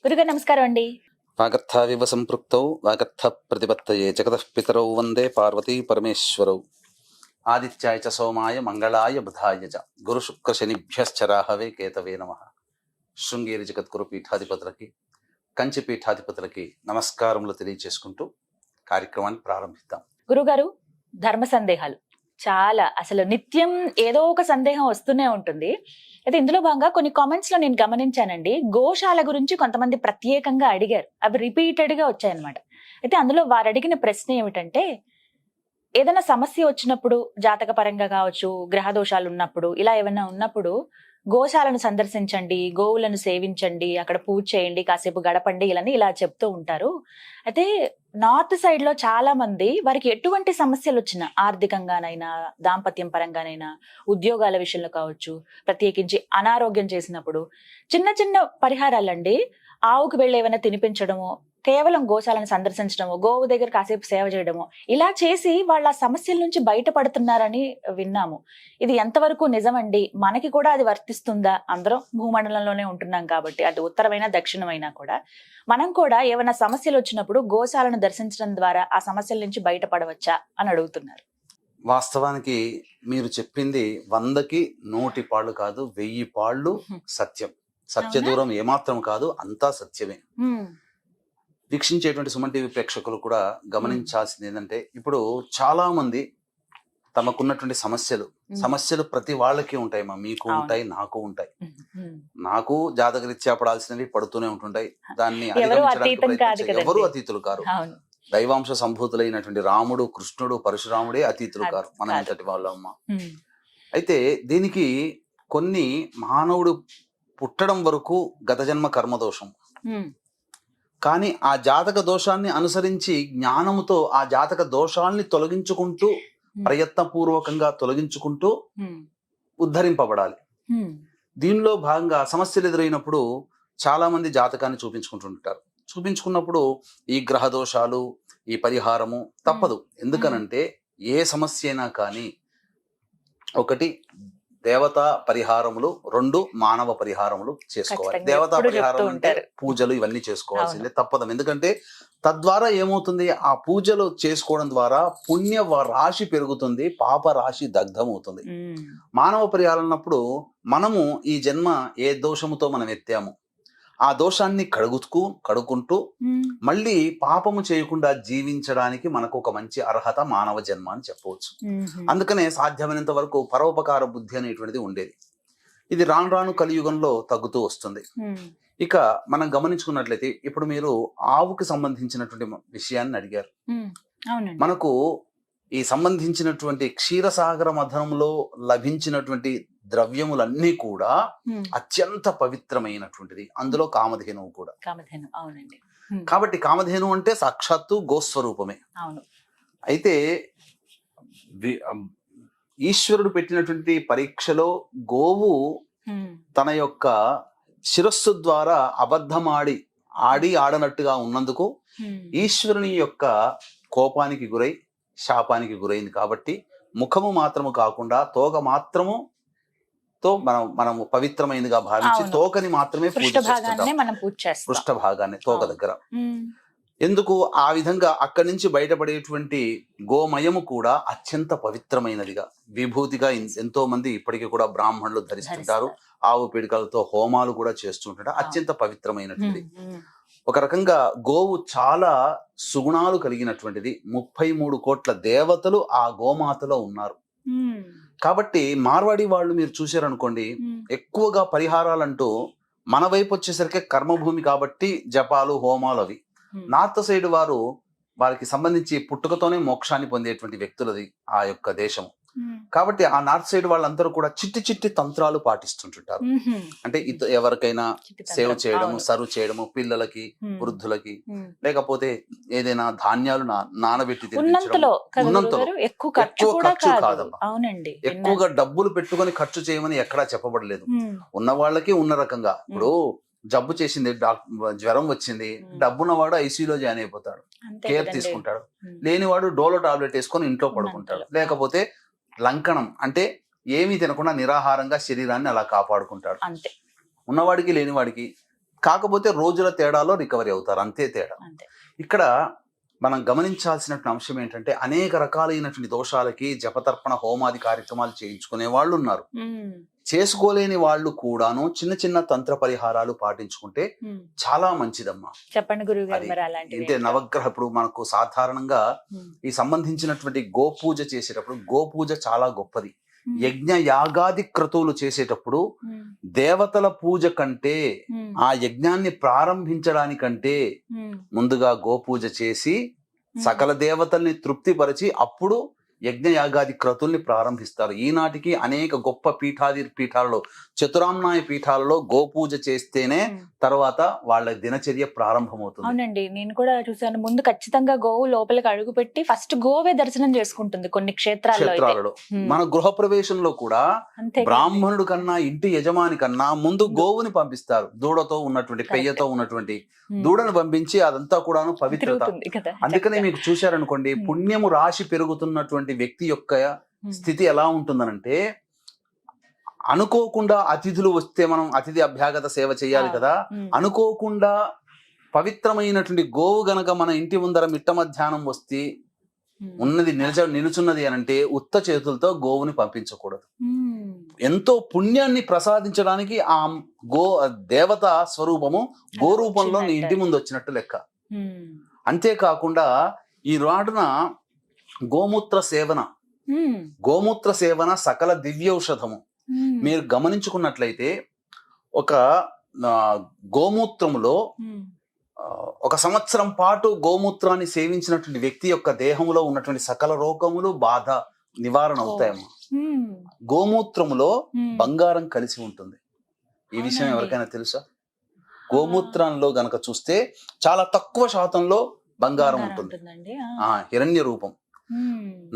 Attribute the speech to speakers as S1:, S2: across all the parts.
S1: గురుగారు నమస్కారం అండి.
S2: వాగర్థావివ సంపృక్తౌ వాగర్థ ప్రతిపత్తయే జగతః పితరౌ వందే పార్వతీ పరమేశ్వరౌ. ఆదిత్యాయ చ సోమాయ మంగళాయ బుధాయ చ గురు శుక్ర శనిభ్యశ్చరాహవే కేతవే నమః. శృంగేరి జగద్గురు పీఠాధిపతులకి, కంచి పీఠాధిపతులకి నమస్కారములు తెలియజేసుకుంటూ కార్యక్రమాన్ని ప్రారంభిద్దాం.
S1: గురుగారు, ధర్మ సందేహాలు చాలా అసలు నిత్యం ఏదో ఒక సందేహం వస్తూనే ఉంటుంది. అయితే ఇందులో భాగంగా కొన్ని కామెంట్స్ లో నేను గమనించానండి, గోశాల గురించి కొంతమంది ప్రత్యేకంగా అడిగారు. అవి రిపీటెడ్ గా వచ్చాయన్నమాట. అయితే అందులో వారు అడిగిన ప్రశ్న ఏమిటంటే, ఏదైనా సమస్య వచ్చినప్పుడు, జాతక పరంగా కావచ్చు, గ్రహ దోషాలు ఉన్నప్పుడు, ఇలా ఏమైనా ఉన్నప్పుడు గోశాలను సందర్శించండి, గోవులను సేవించండి, అక్కడ పూజ చేయండి, కాసేపు గడపండి, ఇలా చెప్తూ ఉంటారు. అయితే నార్త్ సైడ్ లో చాలా మంది వారికి ఎటువంటి సమస్యలు వచ్చినా, ఆర్థికంగానైనా, దాంపత్యం పరంగానైనా, ఉద్యోగాల విషయంలో కావచ్చు, ప్రత్యేకించి అనారోగ్యం చేసినప్పుడు చిన్న చిన్న పరిహారాలండి, ఆవుకు వెళ్ళి ఏమైనా తినిపించడమో, కేవలం గోశాలను సందర్శించడమో, గోవు దగ్గర కాసేపు సేవ చేయడమో, ఇలా చేసి వాళ్ళ సమస్యల నుంచి బయటపడుతున్నారని విన్నాము. ఇది ఎంతవరకు నిజమండి? మనకి కూడా అది వర్తిస్తుందా? అందరం భూమండలంలోనే ఉంటున్నాం కాబట్టి, అది ఉత్తరమైనా దక్షిణమైనా కూడా మనం కూడా ఏమైనా సమస్యలు వచ్చినప్పుడు గోశాలను దర్శించడం ద్వారా ఆ సమస్యల నుంచి బయటపడవచ్చా అని అడుగుతున్నారు.
S2: వాస్తవానికి మీరు చెప్పింది 100కి 100 పాళ్ళు కాదు, 1000 పాళ్ళు సత్యం. సత్య దూరం ఏమాత్రం కాదు, అంతా సత్యమే. వీక్షించేటువంటి సుమన్ టీవీ ప్రేక్షకులు కూడా గమనించాల్సింది ఏంటంటే, ఇప్పుడు చాలా మంది తమకున్నటువంటి సమస్యలు ప్రతి వాళ్ళకి ఉంటాయి. మీకు ఉంటాయి, నాకు ఉంటాయి. నాకు జాతకరీత్యా పడాల్సినవి పడుతూనే ఉంటుంటాయి. దాన్ని ఎవరు అతీతులు కారు. దైవాంశ సంభూతులైనటువంటి రాముడు, కృష్ణుడు, పరశురాముడే అతీతులు కారు. మనం ఎంతటి వాళ్ళమ్మ. అయితే దీనికి కొన్ని మానవుడు పుట్టడం వరకు గత జన్మ కర్మదోషం, కానీ ఆ జాతక దోషాన్ని అనుసరించి జ్ఞానముతో ఆ జాతక దోషాల్ని తొలగించుకుంటూ, ప్రయత్నపూర్వకంగా తొలగించుకుంటూ ఉద్ధరింపబడాలి. దీనిలో భాగంగా సమస్యలు ఎదురైనప్పుడు చాలా మంది జాతకాన్ని చూపించుకుంటుంటారు. చూపించుకున్నప్పుడు ఈ గ్రహ దోషాలు, ఈ పరిహారము తప్పదు. ఎందుకనంటే ఏ సమస్య అయినా కానీ, ఒకటి దేవతా పరిహారములు, 2 మానవ పరిహారములు చేసుకోవాలి. దేవతా పరిహారం అంటే పూజలు ఇవన్నీ చేసుకోవాల్సిందే, తప్పదు. ఎందుకంటే తద్వారా ఏమవుతుంది, ఆ పూజలు చేసుకోవడం ద్వారా పుణ్య రాశి పెరుగుతుంది, పాప రాశి దగ్ధమవుతుంది. మానవ పరిహారం అన్నప్పుడు మనము ఈ జన్మ ఏ దోషముతో మనం ఎత్తాము, ఆ దోషాన్ని కడుక్కుంటూ మళ్ళీ పాపము చేయకుండా జీవించడానికి మనకు ఒక మంచి అర్హత మానవ జన్మ అని చెప్పవచ్చు. అందుకనే సాధ్యమైనంత వరకు పరోపకార బుద్ధి అనేటువంటిది ఉండేది. ఇది రాను రాను కలియుగంలో తగ్గుతూ వస్తుంది. ఇక మనం గమనించుకున్నట్లయితే, ఇప్పుడు మీరు ఆవుకి సంబంధించినటువంటి విషయాన్ని అడిగారు. మనకు ఈ సంబంధించినటువంటి క్షీరసాగర మథనంలో లభించినటువంటి ద్రవ్యములన్నీ కూడా అత్యంత పవిత్రమైనటువంటిది. అందులో కామధేనువు కూడా. కాబట్టి కామధేను అంటే సాక్షాత్తు గోస్వరూపమే. అయితే ఈశ్వరుడు పెట్టినటువంటి పరీక్షలో గోవు తన యొక్క శిరస్సు ద్వారా అబద్ధమాడి ఆడనట్టుగా ఉన్నందుకు ఈశ్వరుని యొక్క కోపానికి గురై శాపానికి గురైంది. కాబట్టి ముఖము మాత్రము కాకుండా తోక మాత్రము తో మనము పవిత్రమైనదిగా భావించి తోకని మాత్రమే పృష్ఠభాగాన్ని తోక దగ్గర. ఎందుకు ఆ విధంగా అక్కడి నుంచి బయటపడేటువంటి గోమయము కూడా అత్యంత పవిత్రమైనదిగా, విభూతిగా ఎంతో మంది ఇప్పటికీ కూడా బ్రాహ్మణులు ధరిస్తుంటారు. ఆవు పిడికలతో హోమాలు కూడా చేస్తుంటారు. అత్యంత పవిత్రమైనటువంటిది. ఒక రకంగా గోవు చాలా సుగుణాలు కలిగినటువంటిది. 33 కోట్ల దేవతలు ఆ గోమాతలో ఉన్నారు. కాబట్టి మార్వాడి వాళ్ళు మీరు చూశారనుకోండి, ఎక్కువగా పరిహారాలంటూ మన వైపు వచ్చేసరికి కర్మభూమి కాబట్టి జపాలు, హోమాలు అవి. నార్త్ సైడ్ వారికి సంబంధించి పుట్టుకతోనే మోక్షాన్ని పొందేటువంటి వ్యక్తులది ఆ యొక్క దేశం. కాబట్టి ఆ నార్త్ సైడ్ వాళ్ళందరూ కూడా చిట్టి తంత్రాలు పాటిస్తుంటుంటారు. అంటే ఎవరికైనా సేవ్ చేయడము, సర్వ్ చేయడము, పిల్లలకి, వృద్ధులకి, లేకపోతే ఏదైనా ధాన్యాలు నానబెట్టి ఉన్నంతలో ఎక్కువ ఖర్చు కాదమ్మా. ఎక్కువగా డబ్బులు పెట్టుకొని ఖర్చు చేయమని ఎక్కడా చెప్పబడలేదు. ఉన్న వాళ్ళకి ఉన్న రకంగా. ఇప్పుడు జబ్బు చేసింది, జ్వరం వచ్చింది, డబ్బున్నవాడు ఐసీయూలో జాయిన్ అయిపోతాడు, కేర్ తీసుకుంటాడు. లేనివాడు డోలో టాబ్లెట్ వేసుకొని ఇంట్లో పడుకుంటాడు. లేకపోతే లంకణం అంటే ఏమీ తినకుండా నిరాహారంగా శరీరాన్ని అలా కాపాడుకుంటాడు. ఉన్నవాడికి లేనివాడికి కాకపోతే రోజుల తేడాలో రికవరీ అవుతారు, అంతే తేడా.
S1: అంతే.
S2: ఇక్కడ మనం గమనించాల్సినటువంటి అంశం ఏంటంటే అనేక రకాలైనటువంటి దోషాలకి జపతర్పణ హోమాది కార్యక్రమాలు చేయించుకునే వాళ్ళు ఉన్నారు. చేసుకోలేని వాళ్ళు కూడాను చిన్న చిన్న తంత్ర పరిహారాలు పాటించుకుంటే చాలా మంచిదమ్మా.
S1: చెప్పండి గురువు గారు,
S2: అది
S1: మరి అలాంటివి
S2: అంటే నవగ్రహ ఇప్పుడు మనకు సాధారణంగా ఈ సంబంధించినటువంటి గోపూజ చేసేటప్పుడు గోపూజ చాలా గొప్పది. యజ్ఞ యాగాది క్రతువులు చేసేటప్పుడు దేవతల పూజ కంటే ఆ యజ్ఞాన్ని ప్రారంభించడానికంటే ముందుగా గోపూజ చేసి సకల దేవతల్ని తృప్తిపరిచి అప్పుడు యజ్ఞ యాగాది క్రతుల్ని ప్రారంభిస్తారు. ఈనాటికి అనేక గొప్ప పీఠాలలో చతురామ్నాయ పీఠాలలో గోపూజ చేస్తేనే తర్వాత వాళ్ళ దినచర్య ప్రారంభమవుతుంది.
S1: అవునండి, నేను కూడా చూసాను. ముందు ఖచ్చితంగా గోవు లోపలికి అడుగు పెట్టి ఫస్ట్ గోవే దర్శనం చేసుకుంటుంది కొన్ని క్షేత్రాలలో.
S2: మన గృహ ప్రవేశంలో కూడా బ్రాహ్మణుడు కన్నా ఇంటి యజమాని కన్నా ముందు గోవుని పంపిస్తారు. దూడతో ఉన్నటువంటి పెయ్యతో ఉన్నటువంటి దూడను పంపించి అదంతా కూడాను పవిత్రత. అందుకనే మీకు చూశారనుకోండి, పుణ్యము రాశి పెరుగుతున్నటువంటి వ్యక్తి యొక్క స్థితి ఎలా ఉంటుందనంటే, అనుకోకుండా అతిథులు వస్తే మనం అతిథి అభ్యాగత సేవ చేయాలి కదా, అనుకోకుండా పవిత్రమైనటువంటి గోవు గనక మన ఇంటి ముందర మిట్ట మధ్యాహ్నం వస్తే ఉన్నది నిలుచున్నది అనంటే ఉత్త చేతులతో గోవుని పంపించకూడదు. ఎంతో పుణ్యాన్ని ప్రసాదించడానికి ఆ దేవత స్వరూపము గో రూపంలో నీ ఇంటి ముందు వచ్చినట్టు లెక్క. అంతేకాకుండా ఈ రాటున గోమూత్ర సేవన సకల దివ్యౌషధము. మీరు గమనించుకున్నట్లయితే ఒక గోమూత్రములో ఒక సంవత్సరం పాటు గోమూత్రాన్ని సేవించినటువంటి వ్యక్తి యొక్క దేహంలో ఉన్నటువంటి సకల రోగములు బాధ నివారణ అవుతాయమ్మా. గోమూత్రములో బంగారం కలిసి ఉంటుంది. ఈ విషయం ఎవరికైనా తెలుసా? గోమూత్రంలో గనక చూస్తే చాలా తక్కువ శాతంలో బంగారం ఉంటుంది, హిరణ్య రూపం.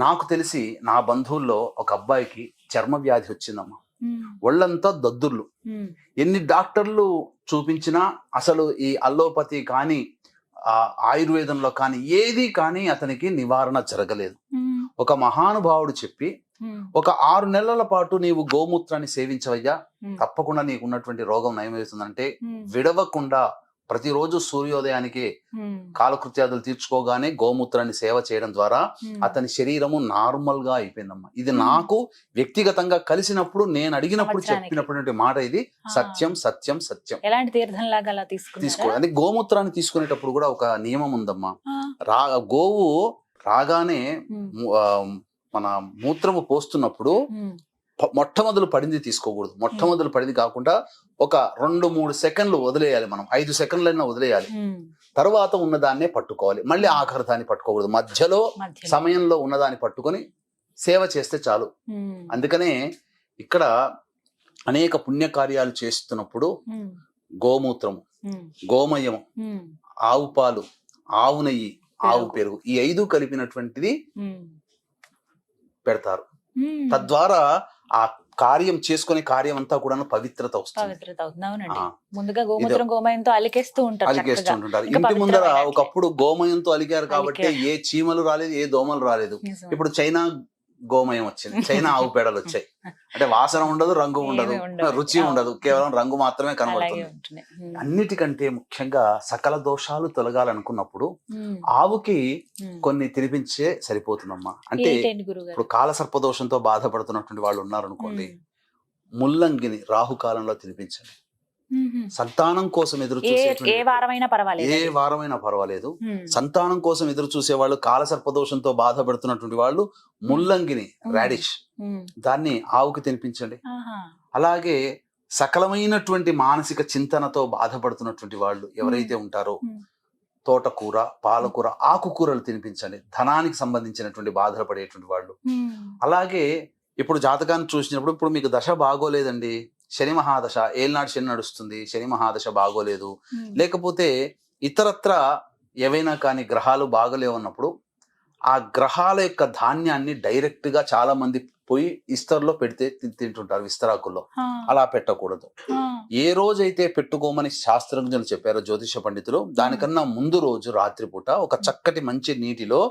S2: నాకు తెలిసి నా బంధువుల్లో ఒక అబ్బాయికి చర్మ వ్యాధి వచ్చిందమ్మా. ఒళ్ళంతా దద్దుర్లు. ఎన్ని డాక్టర్లు చూపించినా అసలు ఈ అల్లోపతి కానీ ఆయుర్వేదంలో కానీ ఏది కానీ అతనికి నివారణ జరగలేదు. ఒక మహానుభావుడు చెప్పి, ఒక 6 నెలల పాటు నీవు గోమూత్రాన్ని సేవించవయ్యా, తప్పకుండా నీకు ఉన్నటువంటి రోగం నయమవుతుందంటే విడవకుండా ప్రతిరోజు సూర్యోదయానికి కాలకృత్యాదులు తీర్చుకోగానే గోమూత్రాన్ని సేవ చేయడం ద్వారా అతని శరీరము నార్మల్ గా అయిపోయిందమ్మా. ఇది నాకు వ్యక్తిగతంగా కలిసినప్పుడు నేను అడిగినప్పుడు చెప్పినటువంటి మాట ఇది. సత్యం సత్యం సత్యం.
S1: ఎలాంటి తీర్థంలాగా అలా తీసుకో.
S2: అంటే గోమూత్రాన్ని తీసుకునేటప్పుడు కూడా ఒక నియమం ఉందమ్మా. గోవు రాగానే మన మూత్రము పోస్తున్నప్పుడు మొట్టమొదలు పడింది తీసుకోకూడదు. మొట్టమొదలు పడింది కాకుండా ఒక 2-3 సెకండ్లు వదిలేయాలి. మనం 5 సెకండ్లైనా వదిలేయాలి. తర్వాత ఉన్నదాన్నే పట్టుకోవాలి. మళ్ళీ ఆఖరి దాన్ని పట్టుకోకూడదు. మధ్యలో సమయంలో ఉన్నదాన్ని పట్టుకొని సేవ చేస్తే చాలు. అందుకనే ఇక్కడ అనేక పుణ్యకార్యాలు చేస్తున్నప్పుడు గోమూత్రము, గోమయము, ఆవు పాలు, ఆవు నెయ్యి, ఆవు పెరుగు, ఈ 5 కలిపినటువంటిది పెడతారు. తద్వారా ఆ కార్యం చేసుకునే కార్యం అంతా కూడా పవిత్రత వస్తుంది.
S1: ముందుగా గోమూత్రం గోమయంతో అలికేస్తూ
S2: ఉంటారు. ఇంటి ముందర ఒకప్పుడు గోమయంతో అలికారు కాబట్టి ఏ చీమలు రాలేదు, ఏ దోమలు రాలేదు. ఇప్పుడు చైనా గోమయం వచ్చింది, చైనా ఆవు పేడలు వచ్చాయి. అంటే వాసన ఉండదు, రంగు ఉండదు, రుచి ఉండదు, కేవలం రంగు మాత్రమే కనబడుతుంది. అన్నిటికంటే ముఖ్యంగా సకల దోషాలు తొలగాలనుకున్నప్పుడు ఆవుకి కొన్ని తినిపించే సరిపోతుందమ్మా. అంటే ఇప్పుడు కాలసర్పదోషంతో బాధపడుతున్నటువంటి వాళ్ళు ఉన్నారనుకోండి, ముల్లంగిని రాహుకాలంలో తినిపించండి. సంతానం కోసం ఎదురు చూసే
S1: ఏ
S2: వారమైనా పర్వాలేదు, సంతానం కోసం ఎదురు చూసే వాళ్ళు, కాలసర్పదోషంతో బాధపడుతున్నటువంటి వాళ్ళు ముల్లంగిని, రాడిష్, దాన్ని ఆవుకి తినిపించండి. అలాగే సకలమైనటువంటి మానసిక చింతనతో బాధపడుతున్నటువంటి వాళ్ళు ఎవరైతే ఉంటారో తోటకూర, పాలకూర, ఆకుకూరలు తినిపించండి. ధనానికి సంబంధించినటువంటి బాధలు పడేటువంటి వాళ్ళు. అలాగే ఇప్పుడు జాతకాన్ని చూసినప్పుడు, ఇప్పుడు మీకు దశ బాగోలేదండి, శని మహాదశ, ఏల్నాడు శని నడుస్తుంది, శని మహాదశ బాగోలేదు, లేకపోతే ఇతరత్ర ఏవైనా కానీ గ్రహాలు బాగలేవన్నప్పుడు ఆ గ్రహాల యొక్క ధాన్యాన్ని డైరెక్ట్ గా చాలా మంది పోయి ఇస్తర్లో పెడితే తింటుంటారు, విస్తరాకుల్లో. అలా పెట్టకూడదు. ఏ రోజైతే పెట్టుకోమని శాస్త్రజ్ఞులు చెప్పారో జ్యోతిష పండితులు, దానికన్నా ముందు రోజు రాత్రిపూట ఒక చక్కటి మంచి నీటిలో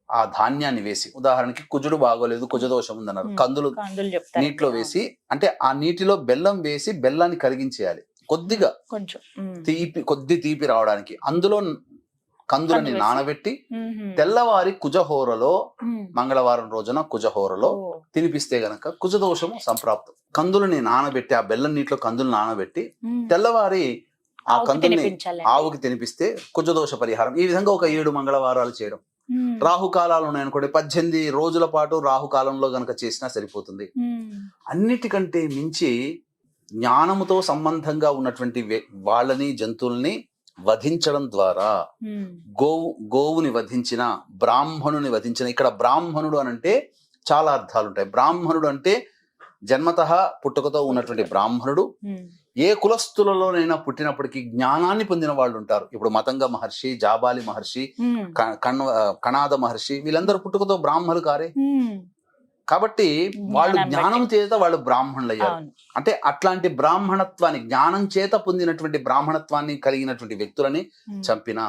S2: ఆ ధాన్యాన్ని వేసి, ఉదాహరణకి కుజుడు బాగోలేదు, కుజదోషం ఉందన్నారు, కందులు నీటిలో వేసి, అంటే ఆ నీటిలో బెల్లం వేసి బెల్లాన్ని కరిగించేయాలి. కొద్దిగా
S1: కొంచెం
S2: కొద్ది తీపి రావడానికి అందులో కందులని
S1: కందులు వేసి.
S2: నానబెట్టి తెల్లవారి కుజహోరలో మంగళవారం రోజున కుజహోరలో తినిపిస్తే గనక కుజదోషము సంప్రాప్తం. కందులని నానబెట్టి ఆ బెల్లం నీటిలో కందులు నానబెట్టి తెల్లవారి ఆ కందుల్ని ఆవుకి తినిపిస్తే కుజదోష పరిహారం. ఈ విధంగా ఒక 7 మంగళవారాలు చేయడం. రాహుకాలాలు ఉన్నాయనుకోండి 18 రోజుల పాటు రాహుకాలంలో గనక చేసినా సరిపోతుంది. అన్నిటికంటే మించి జ్ఞానముతో సంబంధంగా ఉన్నటువంటి వాళ్ళని జంతువుల్ని వధించడం ద్వారా గోవుని వధించిన, బ్రాహ్మణుని వధించిన. ఇక్కడ బ్రాహ్మణుడు అనంటే చాలా అర్థాలు ఉంటాయి. బ్రాహ్మణుడు అంటే జన్మతః పుట్టుకతో ఉన్నటువంటి బ్రాహ్మణుడు. ఏ కులస్తులలోనైనా పుట్టినప్పటికీ జ్ఞానాన్ని పొందిన వాళ్ళు ఉంటారు. ఇప్పుడు మతంగ మహర్షి, జాబాలి మహర్షి, కణాద మహర్షి, వీళ్ళందరూ పుట్టుకతో బ్రాహ్మణులు కారే. కాబట్టి వాళ్ళు జ్ఞానం చేత వాళ్ళు బ్రాహ్మణులు అయ్యారు. అంటే అట్లాంటి బ్రాహ్మణత్వాన్ని, జ్ఞానం చేత పొందినటువంటి బ్రాహ్మణత్వాన్ని కలిగినటువంటి వ్యక్తులని చంపిన,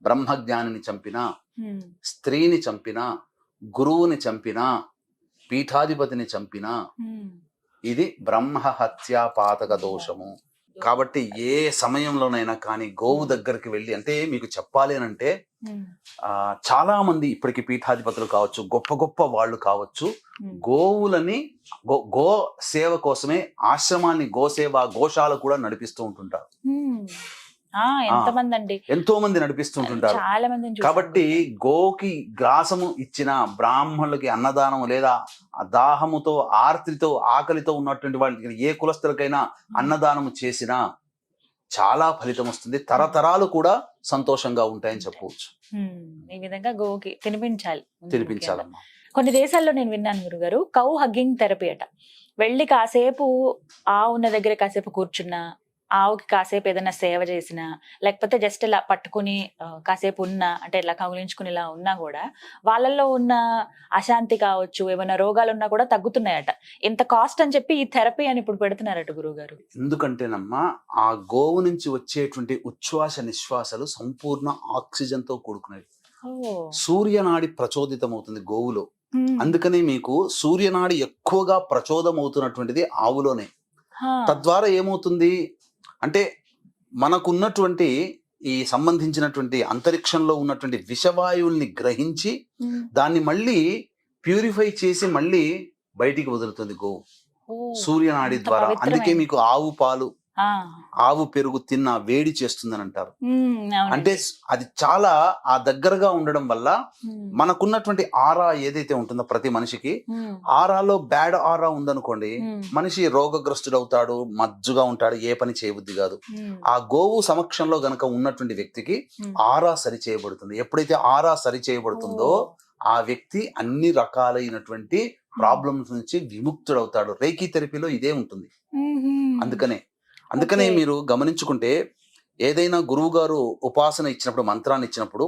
S2: బ్రహ్మజ్ఞానిని చంపిన, స్త్రీని చంపిన, గురువుని చంపిన, పీఠాధిపతిని చంపిన, ఇది బ్రహ్మహత్యా పాతక దోషము. కాబట్టి ఏ సమయంలోనైనా కానీ గోవు దగ్గరికి వెళ్ళి, అంటే మీకు చెప్పాలి అని అంటే చాలా మంది ఇప్పటికి పీఠాధిపతులు కావచ్చు, గొప్ప గొప్ప వాళ్ళు కావచ్చు, గోవులని గో సేవ కోసమే ఆశ్రమాన్ని, గోసేవ, గోశాల కూడా నడిపిస్తూ ఉంటుంటారు. ఎంతో మంది నడిపిస్తుంటుంటారు. కాబట్టి గోకి గ్రాసము ఇచ్చిన బ్రాహ్మణులకి అన్నదానము, లేదా దాహముతో, ఆర్తితో, ఆకలితో ఉన్నటువంటి వాళ్ళకి, ఏ కులస్తులకైనా అన్నదానము చేసినా చాలా ఫలితం వస్తుంది. తరతరాలు కూడా సంతోషంగా ఉంటాయని చెప్పవచ్చు.
S1: ఈ విధంగా గోకి
S2: తినిపించాలమ్మా.
S1: కొన్ని దేశాల్లో నేను విన్నాను గురుగారు, కౌ హగ్గింగ్ థెరపీ అట. వెళ్ళి కాసేపు ఆవున్న దగ్గర కాసేపు కూర్చున్నా, ఆవుకి కాసేపు ఏదైనా సేవ చేసినా, లేకపోతే జస్ట్ ఇలా పట్టుకుని కాసేపు ఉన్నా, అంటే ఇలా కౌలించుకుని ఇలా ఉన్నా కూడా వాళ్ళల్లో ఉన్న అశాంతి కావచ్చు, ఏమైనా రోగాలు ఉన్నా కూడా తగ్గుతున్నాయట. ఇంత కాస్ట్ అని చెప్పి ఈ థెరపీ అని ఇప్పుడు పెడుతున్నారట గురువుగారు.
S2: ఎందుకంటేనమ్మా ఆ గోవు నుంచి వచ్చేటువంటి ఉచ్ఛ్వాస నిశ్వాసాలు సంపూర్ణ ఆక్సిజన్ తో కూడుకునేవి. సూర్యనాడి ప్రచోదితం అవుతుంది గోవులో. అందుకని మీకు సూర్యనాడి ఎక్కువగా ప్రచోదం అవుతున్నటువంటిది ఆవులోనే. తద్వారా ఏమవుతుంది అంటే మనకున్నటువంటి ఈ సంబంధించినటువంటి అంతరిక్షంలో ఉన్నటువంటి విషవాయువుల్ని గ్రహించి దాన్ని మళ్ళీ ప్యూరిఫై చేసి మళ్ళీ బయటికి వదులుతుంది గోవు సూర్యనాడి ద్వారా. అందుకే మీకు ఆవు పాలు, ఆవు పెరుగు తిన్న వేడి చేస్తుందని అంటారు. అంటే అది చాలా ఆ దగ్గరగా ఉండడం వల్ల మనకున్నటువంటి ఆరా ఏదైతే ఉంటుందో ప్రతి మనిషికి, ఆరాలో బ్యాడ్ ఆరా ఉందనుకోండి, మనిషి రోగగ్రస్తుడు అవుతాడు, మజ్జుగా ఉంటాడు, ఏ పని చేయబుద్ధి కాదు. ఆ గోవు సమక్షంలో గనక ఉన్నటువంటి వ్యక్తికి ఆరా సరి చేయబడుతుంది. ఎప్పుడైతే ఆరా సరి చేయబడుతుందో ఆ వ్యక్తి అన్ని రకాలైనటువంటి ప్రాబ్లమ్స్ నుంచి విముక్తుడవుతాడు. రేకీ థెరపీలో ఇదే ఉంటుంది. అందుకనే మీరు గమనించుకుంటే ఏదైనా గురువు గారు ఉపాసన ఇచ్చినప్పుడు, మంత్రాన్ని ఇచ్చినప్పుడు,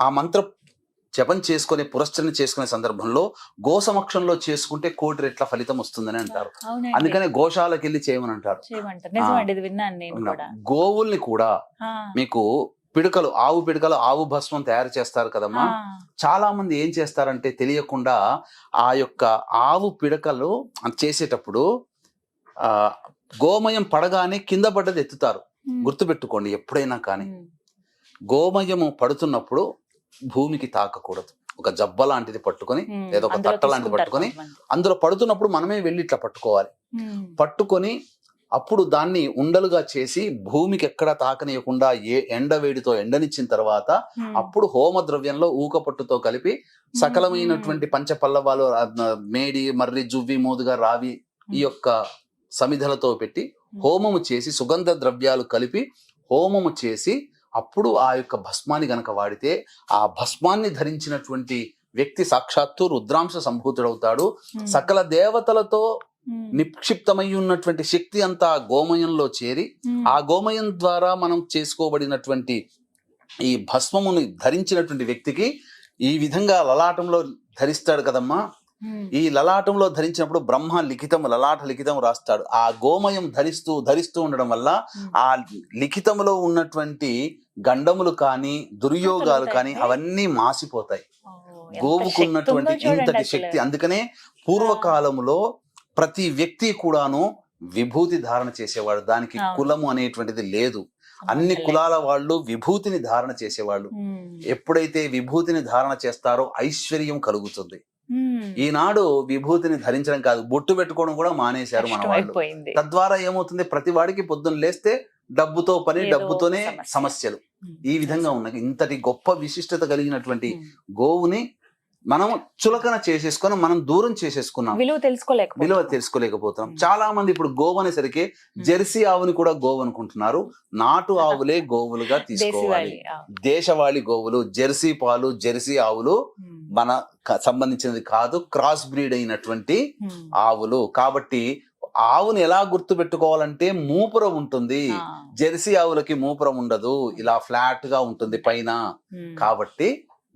S2: ఆ మంత్ర జపం చేసుకునే, పురస్చరణ చేసుకునే సందర్భంలో గో సమక్షంలో చేసుకుంటే 1,000 రెట్ల ఫలితం వస్తుందని అంటారు. అందుకనే గోశాలకు వెళ్ళి చేయమని అంటారు. గోవుల్ని కూడా మీకు పిడకలు, ఆవు పిడకలు, ఆవు భస్మం తయారు చేస్తారు కదమ్మా. చాలా మంది ఏం చేస్తారంటే తెలియకుండా ఆ యొక్క ఆవు పిడకలు చేసేటప్పుడు గోమయం పడగానే కింద పడ్డది ఎత్తుతారు. గుర్తుపెట్టుకోండి, ఎప్పుడైనా కానీ గోమయము పడుతున్నప్పుడు భూమికి తాకకూడదు. ఒక జబ్బ లాంటిది పట్టుకొని, లేదా ఒక తట్ట లాంటిది పట్టుకొని, అందులో పడుతున్నప్పుడు మనమే వెళ్ళి ఇట్లా పట్టుకోవాలి. పట్టుకొని అప్పుడు దాన్ని ఉండలుగా చేసి భూమికి ఎక్కడ తాకనీయకుండా ఎండవేడితో ఎండనిచ్చిన తర్వాత అప్పుడు హోమ ద్రవ్యంలో ఊకపట్టుతో కలిపి సకలమైనటువంటి పంచపల్లవాలు, మేడి, మర్రి, జువ్వి, మోదుగా, రావి, ఈ యొక్క సమిధలతో పెట్టి హోమము చేసి, సుగంధ ద్రవ్యాలు కలిపి హోమము చేసి, అప్పుడు ఆ యొక్క భస్మాన్ని గనక వాడితే ఆ భస్మాన్ని ధరించినటువంటి వ్యక్తి సాక్షాత్తు రుద్రాంశ సంభూతుడవుతాడు. సకల దేవతలతో నిక్షిప్తమై ఉన్నటువంటి శక్తి అంతా గోమయంలో చేరి, ఆ గోమయం ద్వారా మనం చేసుకోబడినటువంటి ఈ భస్మముని ధరించినటువంటి వ్యక్తికి ఈ విధంగా లలాటంలో ధరిస్తాడు కదమ్మా. ఈ లలాటంలో ధరించినప్పుడు బ్రహ్మ లిఖితం, లలాట లిఖితం రాస్తాడు. ఆ గోమయం ధరిస్తూ ఉండడం వల్ల ఆ లిఖితంలో ఉన్నటువంటి గండములు కానీ, దుర్యోగాలు కానీ అవన్నీ మాసిపోతాయి. గోవుకున్నటువంటి ఇంతటి శక్తి. అందుకనే పూర్వకాలంలో ప్రతి వ్యక్తి కూడాను విభూతి ధారణ చేసేవాడు. దానికి
S1: అవును.
S2: కులము అనేటువంటిది లేదు. అన్ని కులాల వాళ్ళు విభూతిని ధారణ చేసేవాళ్ళు. ఎప్పుడైతే విభూతిని ధారణ చేస్తారో ఐశ్వర్యం కలుగుతుంది. ఈనాడు విభూతిని ధరించడం కాదు, బొట్టు పెట్టుకోవడం కూడా మానేశారు మన వాళ్ళు. తద్వారా ఏమవుతుంది, ప్రతి వాడికి పొద్దున్న లేస్తే డబ్బుతో పని, డబ్బుతోనే సమస్యలు. ఈ విధంగా ఉన్నాయి. ఇంతటి గొప్ప విశిష్టత కలిగినటువంటి గోవుని మనం చులకన చేసేసుకొని మనం దూరం చేసేసుకున్నాం, విలువ తెలుసుకోలేకపోతున్నాం. చాలా మంది ఇప్పుడు గోవు అనేసరికి జెర్సీ ఆవుని కూడా గోవు అనుకుంటున్నారు. నాటు ఆవులే గోవులుగా తీసుకోవాలి. దేశవాళీ గోవులు, జెర్సీ పాలు, జెర్సీ ఆవులు మన సంబంధించినది కాదు, క్రాస్ బ్రీడ్ అయినటువంటి ఆవులు. కాబట్టి ఆవుని ఎలా గుర్తు పెట్టుకోవాలంటే మూపురం ఉంటుంది. జెర్సీ ఆవులకి మూపురం ఉండదు, ఇలా ఫ్లాట్ గా ఉంటుంది పైన. కాబట్టి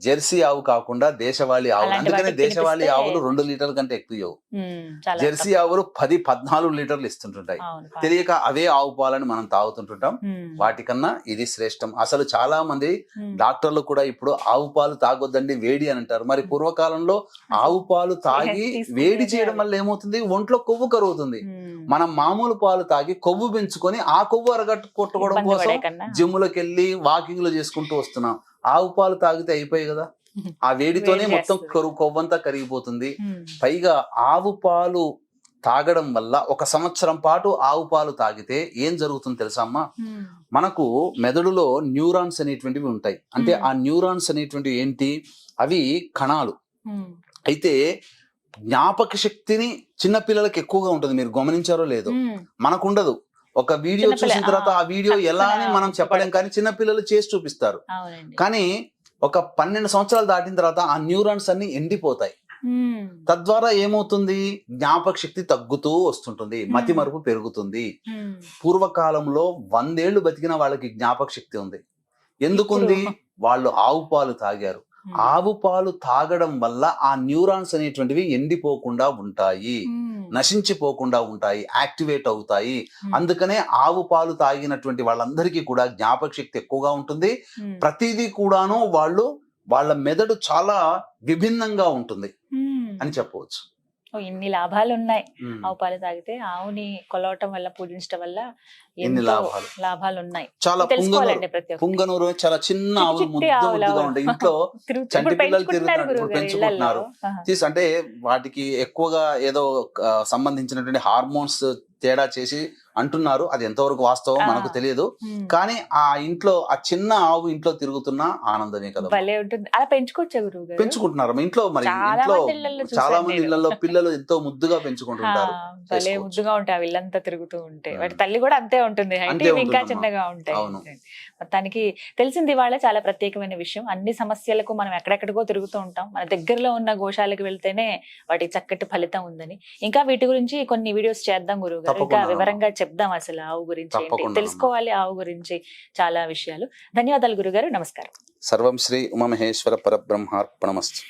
S2: జెర్సీ ఆవు కాకుండా దేశవాళీ ఆవులు. అందుకనే దేశవాళీ ఆవులు 2 లీటర్ల కంటే ఎక్కువ. జెర్సీ ఆవులు 10-14 లీటర్లు ఇస్తుంటుంటాయి. తెలియక అవే ఆవు పాలని మనం తాగుతుంటుంటాం. వాటికన్నా ఇది శ్రేష్టం. అసలు చాలా మంది డాక్టర్లు కూడా ఇప్పుడు ఆవు పాలు తాగొద్దండి, వేడి అని అంటారు. మరి పూర్వకాలంలో ఆవు పాలు తాగి వేడి చేయడం వల్ల ఏమవుతుంది, ఒంట్లో కొవ్వు కరుగుతుంది. మనం మామూలు పాలు తాగి కొవ్వు పెంచుకొని ఆ కొవ్వు అరగట్టు కొట్టుకోవడం కోసం జిమ్ములకు వెళ్ళి వాకింగ్లు చేసుకుంటూ వస్తున్నాం. ఆవు పాలు తాగితే అయిపోయి కదా, ఆ వేడితోనే మొత్తం కొవ్వంతా కరిగిపోతుంది. పైగా ఆవు పాలు తాగడం వల్ల 1 సంవత్సరం పాటు ఆవు పాలు తాగితే ఏం జరుగుతుంది తెలుసా అమ్మా? మనకు మెదడులో న్యూరాన్స్ అనేటువంటివి ఉంటాయి. అంటే ఆ న్యూరాన్స్ అనేటువంటివి ఏంటి, అవి కణాలు. అయితే జ్ఞాపక శక్తిని చిన్నపిల్లలకి ఎక్కువగా ఉంటుంది. మీరు గమనించారో లేదో, మనకుండదు. ఒక వీడియో చూసిన తర్వాత ఆ వీడియో ఎలా అని మనం చెప్పలేం, కానీ చిన్నపిల్లలు చేసి చూపిస్తారు. కానీ ఒక 12 సంవత్సరాలు దాటిన తర్వాత ఆ న్యూరాన్స్ అన్ని ఎండిపోతాయి. తద్వారా ఏమవుతుంది, జ్ఞాపక శక్తి తగ్గుతూ వస్తుంటుంది, మతి మరుపు పెరుగుతుంది. పూర్వకాలంలో 100 ఏళ్లు బతికిన వాళ్ళకి జ్ఞాపక శక్తి ఉంది. ఎందుకుంది? వాళ్ళు ఆవు పాలు తాగారు. ఆవు పాలు తాగడం వల్ల ఆ న్యూరాన్స్ అనేటువంటివి ఎండిపోకుండా ఉంటాయి, నశించిపోకుండా ఉంటాయి, యాక్టివేట్ అవుతాయి. అందుకనే ఆవు పాలు తాగినటువంటి వాళ్ళందరికీ కూడా జ్ఞాపక శక్తి ఎక్కువగా ఉంటుంది. ప్రతిదీ కూడాను వాళ్ళ మెదడు చాలా విభిన్నంగా ఉంటుంది అని చెప్పవచ్చు.
S1: ఇన్ని లాభాలు ఉన్నాయి ఆవు పాలు తాగితే. ఆవుని కొలవటం వల్ల, పూజించడం వల్ల
S2: ఎన్ని
S1: లాభాలు ఉన్నాయి.
S2: చాలా పుంగనూరు చాలా చిన్న ఆవులు ముద్దుగా ఉంటాయి. ఇంట్లో చంటి పిల్లలు పెంచుకుంటున్నారు. అంటే వాటికి ఎక్కువగా ఏదో సంబంధించినటువంటి హార్మోన్స్ తేడా చేసి అంటున్నారు. అది ఎంతవరకు వాస్తవం మనకు తెలియదు. కానీ ఆ ఇంట్లో ఆ చిన్న ఆవు ఇంట్లో తిరుగుతున్నా ఆనందమే కదా.
S1: అలా
S2: పెంచుకుంటున్నారు ఇంట్లో. మరి ఇంట్లో చాలా మంది ఇళ్లలో పిల్లలు ఎంతో ముద్దుగా పెంచుకుంటుంటారు.
S1: ముద్దుగా ఉంటాయి వీళ్ళంతా తిరుగుతూ ఉంటే. వాటి తల్లి కూడా అంతే ఉంటుంది, ఇంకా చిన్నగా ఉంటాయి. మొత్తానికి తెలిసింది ఇవాళ చాలా ప్రత్యేకమైన విషయం. అన్ని సమస్యలకు మనం ఎక్కడెక్కడికో తిరుగుతూ ఉంటాం, మన దగ్గరలో ఉన్న గోశాలకు వెళ్తేనే వాటికి చక్కటి ఫలితం ఉందని. ఇంకా వీటి గురించి కొన్ని వీడియోస్ చేద్దాం గురువు గారు, ఇంకా వివరంగా చెప్దాం. అసలు ఆవు గురించి తెలుసుకోవాలి, ఆవు గురించి చాలా విషయాలు. ధన్యవాదాలు గురుగారు, నమస్కారం.
S2: సర్వం శ్రీ ఉమామహేశ్వర పరబ్రహ్మార్పణమస్తు.